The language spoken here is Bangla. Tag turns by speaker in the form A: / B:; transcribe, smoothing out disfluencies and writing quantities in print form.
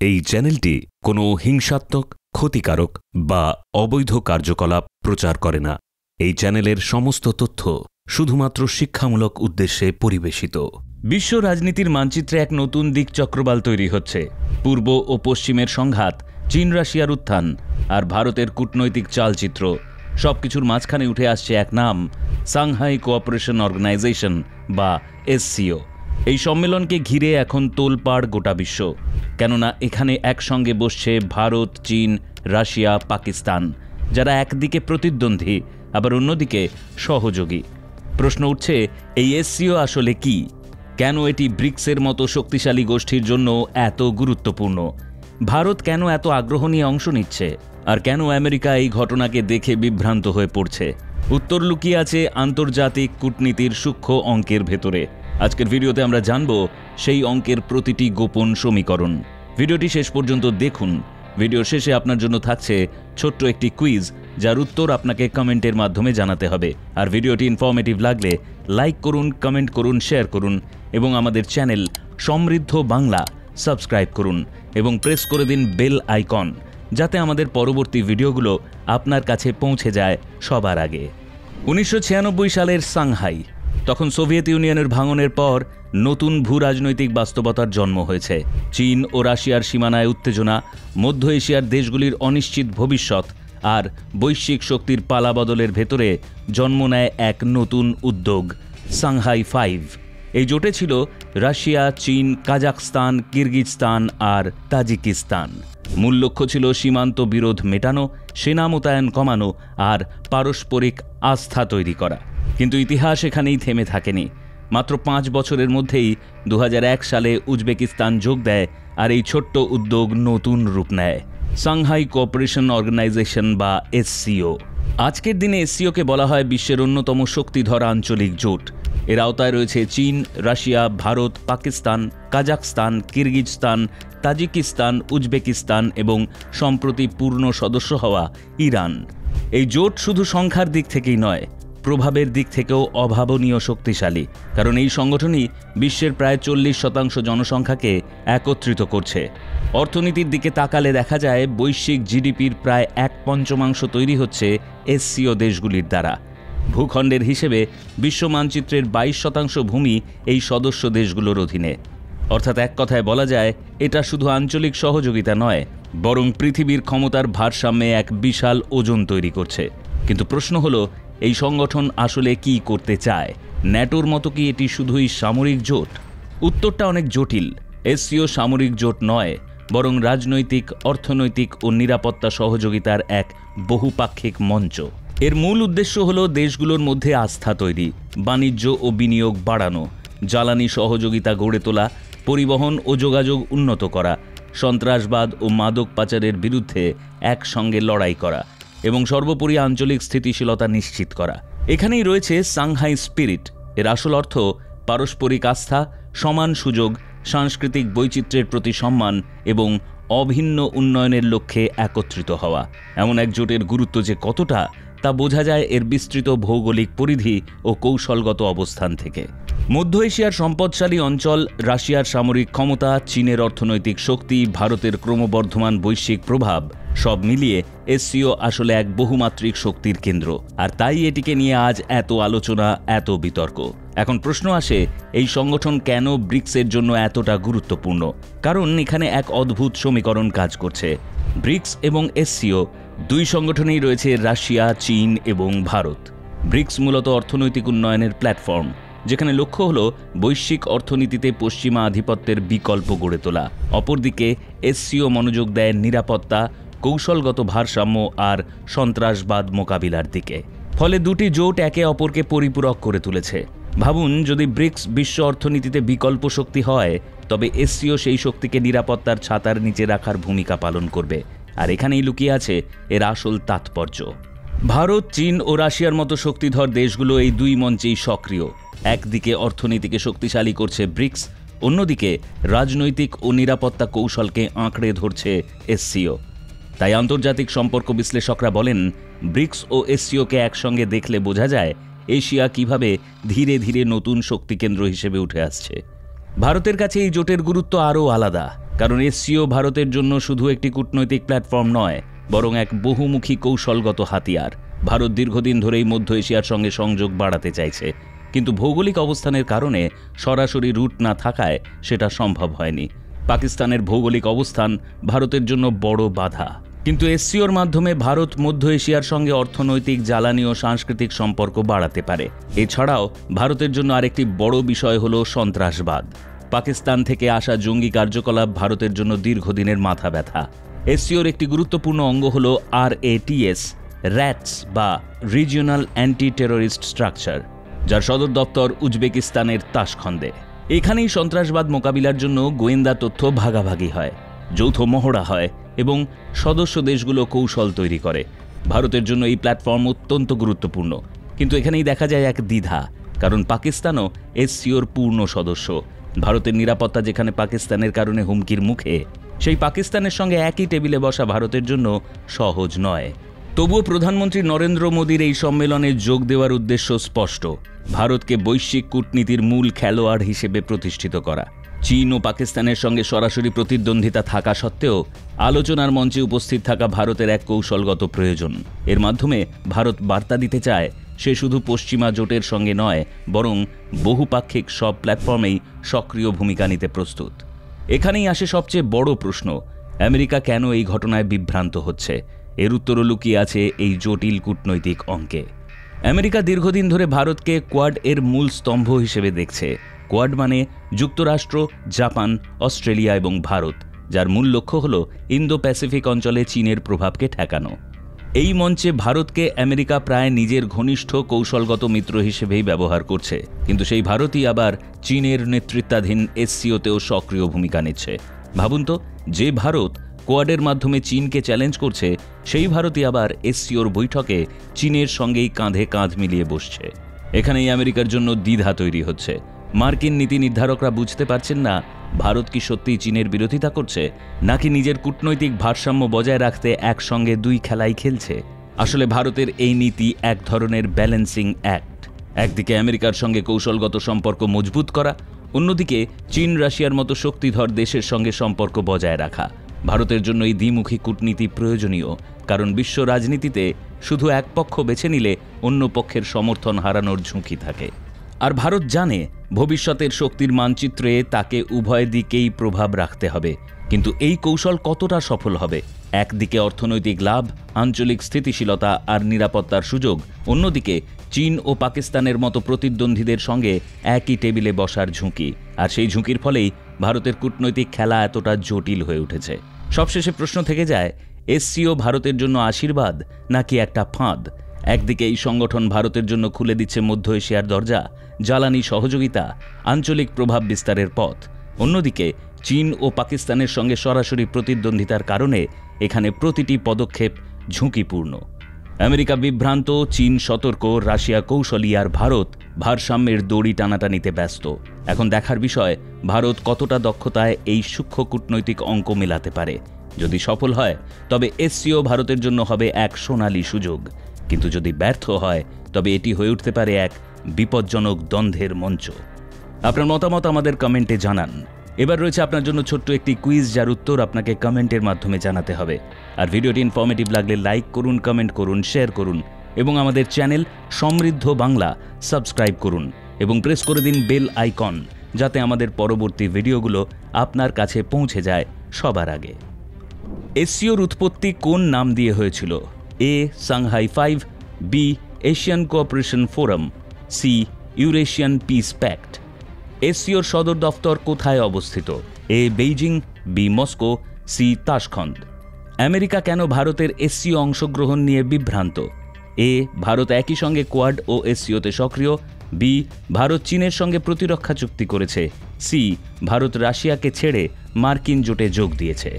A: এই চ্যানেলটি কোনো হিংসাত্মক, ক্ষতিকারক বা অবৈধ কার্যকলাপ প্রচার করে না। এই চ্যানেলের সমস্ত তথ্য শুধুমাত্র শিক্ষামূলক উদ্দেশ্যে পরিবেশিত। বিশ্ব রাজনীতির মানচিত্রে এক নতুন দিক চক্রবাল তৈরি হচ্ছে। পূর্ব ও পশ্চিমের সংঘাত, চীন রাশিয়ার উত্থান আর ভারতের কূটনৈতিক চালচিত্র, সবকিছুর মাঝখানে উঠে আসছে এক নাম, সাংহাই কোঅপারেশন অর্গানাইজেশন বা এসসিও। এই সম্মেলনকে ঘিরে এখন তোলপাড় গোটা বিশ্ব, কেননা এখানে একসঙ্গে বসছে ভারত, চীন, রাশিয়া, পাকিস্তান, যারা একদিকে প্রতিদ্বন্দ্বী আবার অন্যদিকে সহযোগী। প্রশ্ন উঠছে, এই এসসিও আসলে কি? কেন এটি ব্রিক্সের মতো শক্তিশালী গোষ্ঠীর জন্য এত গুরুত্বপূর্ণ? ভারত কেন এত আগ্রহ নিয়ে অংশ নিচ্ছে? আর কেন আমেরিকা এই ঘটনাকে দেখে বিভ্রান্ত হয়ে পড়ছে? উত্তর লুকিয়ে আছে আন্তর্জাতিক কূটনীতির সূক্ষ্ম অঙ্কের ভেতরে। আজকের ভিডিওতে আমরা জানব সেই অঙ্কের প্রতিটি গোপন সমীকরণ। ভিডিওটি শেষ পর্যন্ত দেখুন। ভিডিও শেষে আপনার জন্য থাকছে ছোট্ট একটি কুইজ, যার উত্তর আপনাকে কমেন্টের মাধ্যমে জানাতে হবে। আর ভিডিওটি ইনফরমেটিভ লাগলে লাইক করুন, কমেন্ট করুন, শেয়ার করুন এবং আমাদের চ্যানেল সমৃদ্ধ বাংলা সাবস্ক্রাইব করুন এবং প্রেস করে দিন বেল আইকন, যাতে আমাদের পরবর্তী ভিডিওগুলো আপনার কাছে পৌঁছে যায় সবার আগে। 1996 সালের সাংহাই, তখন সোভিয়েত ইউনিয়নের ভাঙনের পর নতুন ভূরাজনৈতিক বাস্তবতার জন্ম হয়েছে। চীন ও রাশিয়ার সীমানায় উত্তেজনা, মধ্য এশিয়ার দেশগুলির অনিশ্চিত ভবিষ্যৎ আর বৈশ্বিক শক্তির পালাবদলের ভেতরে জন্ম নেয় এক নতুন উদ্যোগ, সাংহাই 5। এই জোটে ছিল রাশিয়া, চীন, কাজাখস্তান, কিরগিজস্তান আর তাজিকিস্তান। মূল লক্ষ্য ছিল সীমান্ত বিরোধ মেটানো, সেনা মোতায়েন কমানো আর পারস্পরিক আস্থা তৈরি করা। কিন্তু ইতিহাস এখানেই থেমে থাকেনি। মাত্র 5 বছরের মধ্যেই 2001 সালে উজবেকিস্তান যোগ দেয় আর এই ছোট্ট উদ্যোগ নতুন রূপ নেয়, সাংহাই কোঅপারেশন অর্গানাইজেশন বা এসসিও। আজকের দিনে এসসিওকে বলা হয় বিশ্বের অন্যতম শক্তিধর আঞ্চলিক জোট। এর আওতায় রয়েছে চীন, Russia, Bharat, Pakistan, Kazakhstan, Kyrgyzstan, Tajikistan, Uzbekistan এবং সম্প্রতি পূর্ণ সদস্য হওয়া ইরান। এই জোট শুধু সংখ্যার দিক থেকেই নয়, প্রভাবের দিক থেকেও অভাবনীয় শক্তিশালী, কারণ এই সংগঠনই বিশ্বের প্রায় 40% জনসংখ্যাকে একত্রিত করছে। অর্থনীতির দিকে তাকালে দেখা যায় বৈশ্বিক জিডিপির প্রায় 1/5 তৈরি হচ্ছে এসসিও দেশগুলির দ্বারা। ভূখণ্ডের হিসেবে বিশ্ব মানচিত্রের 22% ভূমি এই সদস্য দেশগুলোর অধীনে। অর্থাৎ এক কথায় বলা যায়, এটা শুধু আঞ্চলিক সহযোগিতা নয়, বরং পৃথিবীর ক্ষমতার ভারসাম্যে এক বিশাল ওজন তৈরি করছে। কিন্তু প্রশ্ন হলো, এই সংগঠন আসলে কি করতে চায়? ন্যাটোর মতো কি এটি শুধুই সামরিক জোট? উত্তরটা অনেক জটিল। এসসিও সামরিক জোট নয়, বরং রাজনৈতিক, অর্থনৈতিক ও নিরাপত্তা সহযোগিতার এক বহুপাক্ষিক মঞ্চ। এর মূল উদ্দেশ্য হল দেশগুলোর মধ্যে আস্থা তৈরি, বাণিজ্য ও বিনিয়োগ বাড়ানো, জ্বালানি সহযোগিতা গড়ে তোলা, পরিবহন ও যোগাযোগ উন্নত করা, সন্ত্রাসবাদ ও মাদক পাচারের বিরুদ্ধে একসঙ্গে লড়াই করা এবং সর্বোপরি আঞ্চলিক স্থিতিশীলতা নিশ্চিত করা। এখানেই রয়েছে সাংহাই স্পিরিট। এর আসল অর্থ পারস্পরিক আস্থা, সমান সুযোগ, সাংস্কৃতিক বৈচিত্র্যের প্রতি সম্মান এবং অভিন্ন উন্নয়নের লক্ষ্যে একত্রিত হওয়া। এমন এক জোটের গুরুত্ব যে কতটা, তা বোঝা যায় এর বিস্তৃত ভৌগোলিক পরিধি ও কৌশলগত অবস্থান থেকে। মধ্য এশিয়ার সম্পদশালী অঞ্চল, রাশিয়ার সামরিক ক্ষমতা, চীনের অর্থনৈতিক শক্তি, ভারতের ক্রমবর্ধমান বৈশ্বিক প্রভাব, সব মিলিয়ে এসসিও আসলে এক বহুমাত্রিক শক্তির কেন্দ্র। আর তাই এটিকে নিয়ে আজ এত আলোচনা, এত বিতর্ক। এখন প্রশ্ন আসে, এই সংগঠন কেন ব্রিক্সের জন্য এতটা গুরুত্বপূর্ণ? কারণ এখানে এক অদ্ভুত সমীকরণ কাজ করছে। ব্রিক্স এবং এসসিও দুই সংগঠনেই রয়েছে রাশিয়া, চীন এবং ভারত। ব্রিক্স মূলত অর্থনৈতিক উন্নয়নের প্ল্যাটফর্ম, যেখানে লক্ষ্য হল বৈশ্বিক অর্থনীতিতে পশ্চিমা আধিপত্যের বিকল্প গড়ে তোলা। অপরদিকে এসসিও মনোযোগ দেয় নিরাপত্তা, কৌশলগত ভারসাম্য আর সন্ত্রাসবাদ মোকাবিলার দিকে। ফলে দুটি জোট একে অপরকে পরিপূরক করে তুলেছে। ভাবুন, যদি ব্রিক্স বিশ্ব অর্থনীতিতে বিকল্প শক্তি হয়, তবে এসসিও সেই শক্তিকে নিরাপত্তার ছাতার নিচে রাখার ভূমিকা পালন করবে। আর এখানেই লুকিয়ে আছে এর আসল তাৎপর্য। ভারত, চীন ও রাশিয়ার মতো শক্তিধর দেশগুলো এই দুই মঞ্চেই সক্রিয়। একদিকে অর্থনীতিকে শক্তিশালী করছে ব্রিক্স, অন্যদিকে রাজনৈতিক ও নিরাপত্তা কৌশলকে আঁকড়ে ধরছে এসসিও। তাই আন্তর্জাতিক সম্পর্ক বিশ্লেষকরা বলেন, ব্রিক্স ও এসসিওকে একসঙ্গে দেখলে বোঝা যায় এশিয়া কিভাবে ধীরে ধীরে নতুন শক্তিকেন্দ্র হিসেবে উঠে আসছে। ভারতের কাছে এই জোটের গুরুত্ব আরও আলাদা। কারণ এসসিও ভারতের জন্য শুধু একটি কূটনৈতিক প্ল্যাটফর্ম নয়, বরং এক বহুমুখী কৌশলগত হাতিয়ার। ভারত দীর্ঘদিন ধরেই মধ্য এশিয়ার সঙ্গে সংযোগ বাড়াতে চাইছে, কিন্তু ভৌগোলিক অবস্থানের কারণে সরাসরি রুট না থাকায় সেটা সম্ভব হয়নি। পাকিস্তানের ভৌগোলিক অবস্থান ভারতের জন্য বড় বাধা। কিন্তু এসসিওর মাধ্যমে ভারত মধ্য এশিয়ার সঙ্গে অর্থনৈতিক, জ্বালানি ও সাংস্কৃতিক সম্পর্ক বাড়াতে পারে। এছাড়াও ভারতের জন্য আরেকটি বড় বিষয় হল সন্ত্রাসবাদ। পাকিস্তান থেকে আসা জঙ্গি কার্যকলাপ ভারতের জন্য দীর্ঘদিনের মাথা ব্যথা। এসসিওর একটি গুরুত্বপূর্ণ অঙ্গ হল RATS, র্যাটস বা রিজিওনাল অ্যান্টি টেররিস্ট স্ট্রাকচার, যার সদর দপ্তর উজবেকিস্তানের তাশখন্দে। এখানেই সন্ত্রাসবাদ মোকাবিলার জন্য গোয়েন্দা তথ্য ভাগাভাগি হয়, যৌথ মহড়া হয় এবং সদস্য দেশগুলো কৌশল তৈরি করে। ভারতের জন্য এই প্ল্যাটফর্ম অত্যন্ত গুরুত্বপূর্ণ, কিন্তু এখানেই দেখা যায় এক দ্বিধা, কারণ পাকিস্তানও এসসিওর পূর্ণ সদস্য। ভারতের নিরাপত্তা যেখানে পাকিস্তানের কারণে হুমকির মুখে, সেই পাকিস্তানের সঙ্গে একই টেবিলে বসা ভারতের জন্য সহজ নয়। তবুও প্রধানমন্ত্রী নরেন্দ্র মোদীর এই সম্মেলনে যোগ দেওয়ার উদ্দেশ্য স্পষ্ট: ভারতকে বৈশ্বিক কূটনীতির মূল খেলোয়াড় হিসেবে প্রতিষ্ঠিত করা। চীন ও পাকিস্তানের সঙ্গে সরাসরি প্রতিদ্বন্দ্বিতা থাকা সত্ত্বেও আলোচনার মঞ্চে উপস্থিত থাকা ভারতের এক কৌশলগত প্রয়োজন। এর মাধ্যমে ভারত বার্তা দিতে চায় সে শুধু পশ্চিমা জোটের সঙ্গে নয়, বরং বহুপাক্ষিক সব প্ল্যাটফর্মেই সক্রিয় ভূমিকা নিতে প্রস্তুত। এখানেই আসে সবচেয়ে বড় প্রশ্ন: আমেরিকা কেন এই ঘটনায় বিভ্রান্ত হচ্ছে? এর উত্তরও লুকিয়ে আছে এই জটিল কূটনৈতিক অঙ্কে। আমেরিকা দীর্ঘদিন ধরে ভারতকে কোয়াড এর মূল স্তম্ভ হিসেবে দেখছে। কোয়াড মানে যুক্তরাষ্ট্র, জাপান, অস্ট্রেলিয়া এবং ভারত, যার মূল লক্ষ্য হল ইন্দো প্যাসিফিক অঞ্চলে চীনের প্রভাবকে ঠেকানো। এই মঞ্চে ভারতকে আমেরিকা প্রায় নিজের ঘনিষ্ঠ কৌশলগত মিত্র হিসেবেই ব্যবহার করছে, কিন্তু সেই ভারতই আবার চীনের নেতৃত্বাধীন এসসিওতেও সক্রিয় ভূমিকা নিচ্ছে। ভাবুন তো, যে ভারত কোয়াডের মাধ্যমে চীনকে চ্যালেঞ্জ করছে, সেই ভারতই আবার এসসিওর বৈঠকে চীনের সঙ্গেই কাঁধে কাঁধ মিলিয়ে বসছে। এখানেই আমেরিকার জন্য দ্বিধা তৈরি হচ্ছে। মার্কিন নীতি নির্ধারকরা বুঝতে পারছেন না ভারত কি সত্যিই চীনের বিরোধিতা করছে, নাকি নিজের কূটনৈতিক ভারসাম্য বজায় রাখতে একসঙ্গে দুই খেলাই খেলছে। আসলে ভারতের এই নীতি এক ধরনের ব্যালেন্সিং অ্যাক্ট। একদিকে আমেরিকার সঙ্গে কৌশলগত সম্পর্ক মজবুত করা, অন্যদিকে চীন, রাশিয়ার মতো শক্তিধর দেশের সঙ্গে সম্পর্ক বজায় রাখা। ভারতের জন্য এই দ্বিমুখী কূটনীতি প্রয়োজনীয়, কারণ বিশ্ব রাজনীতিতে শুধু এক পক্ষ বেছে নিলে অন্য পক্ষের সমর্থন হারানোর ঝুঁকি থাকে। আর ভারত জানে ভবিষ্যতের শক্তির মানচিত্রে তাকে উভয় দিকেই প্রভাব রাখতে হবে। কিন্তু এই কৌশল কতটা সফল হবে? একদিকে অর্থনৈতিক লাভ, আঞ্চলিক স্থিতিশীলতা আর নিরাপত্তার সুযোগ, অন্যদিকে চীন ও পাকিস্তানের মতো প্রতিদ্বন্দ্বীদের সঙ্গে একই টেবিলে বসার ঝুঁকি। আর সেই ঝুঁকির ফলেই ভারতের কূটনৈতিক খেলা এতটা জটিল হয়ে উঠেছে। সবশেষে প্রশ্ন থেকে যায়, এসসিও ভারতের জন্য আশীর্বাদ নাকি একটা ফাঁদ? একদিকে এই সংগঠন ভারতের জন্য খুলে দিচ্ছে মধ্য এশিয়ার দরজা, জ্বালানি সহযোগিতা, আঞ্চলিক প্রভাব বিস্তারের পথ। অন্যদিকে চীন ও পাকিস্তানের সঙ্গে সরাসরি প্রতিদ্বন্দ্বিতার কারণে এখানে প্রতিটি পদক্ষেপ ঝুঁকিপূর্ণ। আমেরিকা বিভ্রান্ত, চীন সতর্ক, রাশিয়া কৌশলী, আর ভারত ভারসাম্যের দড়ি টানাটানিতে ব্যস্ত। এখন দেখার বিষয়, ভারত কতটা দক্ষতায় এই সূক্ষ্ম কূটনৈতিক অঙ্ক মেলাতে পারে। যদি সফল হয়, তবে এসসিও ভারতের জন্য হবে এক সোনালী সুযোগ। কিন্তু যদি ব্যর্থ হয়, তবে এটি হয়ে উঠতে পারে এক বিপজ্জনক দ্বন্দ্বের মঞ্চ। আপনার মতামত আমাদের কমেন্টে জানান। এবার রয়েছে আপনার জন্য ছোট্ট একটি কুইজ, যার উত্তর আপনাকে কমেন্টের মাধ্যমে জানাতে হবে। আর ভিডিওটি ইনফরমেটিভ লাগলে লাইক করুন, কমেন্ট করুন, শেয়ার করুন এবং আমাদের চ্যানেল সমৃদ্ধ বাংলা সাবস্ক্রাইব করুন এবং প্রেস করে দিন বেল আইকন, যাতে আমাদের পরবর্তী ভিডিওগুলো আপনার কাছে পৌঁছে যায় সবার আগে। এসসিওর উৎপত্তি কোন নাম দিয়ে হয়েছিল? A. Shanghai 5, B. Asian Cooperation Forum, C. Eurasian Peace Pact. এসসিওর সদর দফতর কোথায় অবস্থিত? A. Beijing, B. Moscow, C. Tashkent. America কেন ভারতের এসসিও অংশগ্রহণ নিয়ে বিভ্রান্ত? এ. ভারত একই সঙ্গে কোয়াড ও এসসিওতে সক্রিয়, বি. ভারত চীনের সঙ্গে প্রতিরক্ষা চুক্তি করেছে, সি. ভারত রাশিয়াকে ছেড়ে মার্কিন জোটে যোগ দিয়েছে।